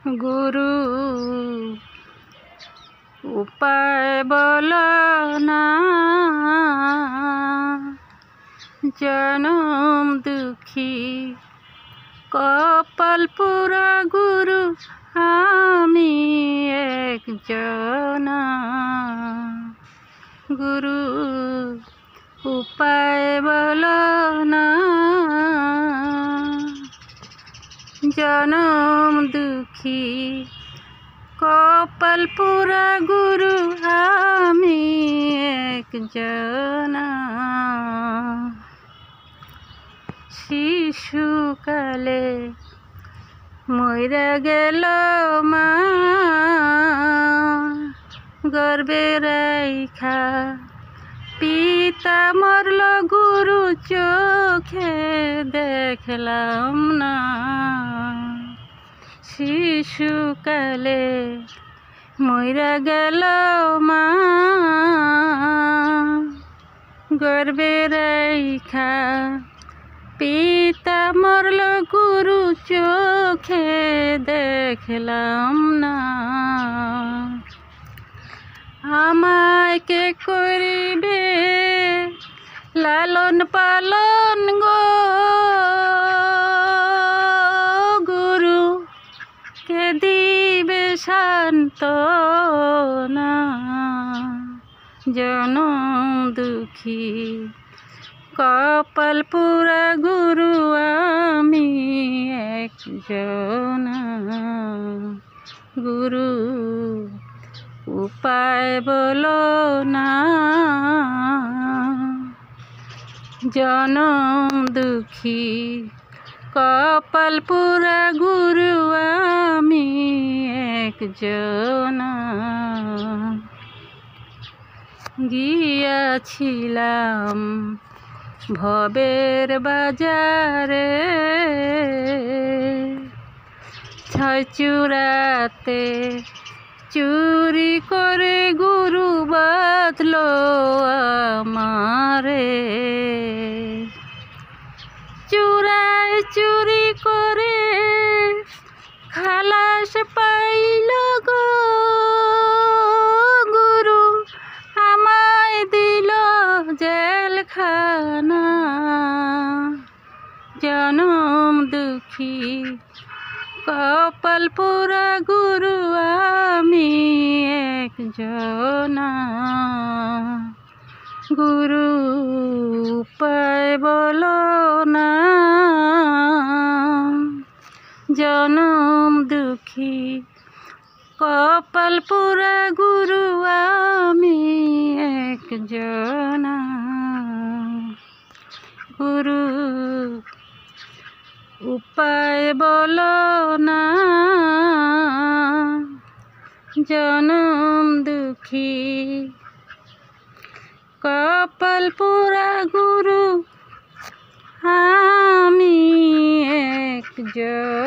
গুরু উপায় বলো না, জনম দুঃখী কপাল পুরা গুরু আমি একজনা। গুরু উপায় বলো না, জনম দুঃখী কপাল পুরা গুরু আমি একজনা। শিশুকালে মইরা গেল মা, গর্বে রাইখা পিতা মরল গুরু চোখে দেখলাম না। শিশুকালে মইরা গেল মা, গর্বে রাইখা পিতা মরল গুরু চোখে দেখলাম না। আমায় কে করিবে লালন পালন গো, গুরু কে দিবে সান্ত্বনা। জনম দুঃখী কপাল পুরা গুরু আমি একজনা। গুরু উপায় বলো না, জনম দুঃখী কপাল পুরা গুরু আমি একজনা। গিয়াছিলাম ভবের বাজারে, ছয় চূড়াতে চুরি করে গুরু বাঁধলো আমারে। চূড়ায় চুরি করে খালাস পাইল গো, গুরু আমায় দিল জেলখানা। জনম দুঃখী কপাল পুরা গুরু আমি একজনা। গুরু উপায় বলো না, জনম দুঃখী কপাল পুরা গুরু আমি একজনা। গুরু উপায় বলো না, জনম দুঃখী কপাল পুরা গুরু আমি একজনা।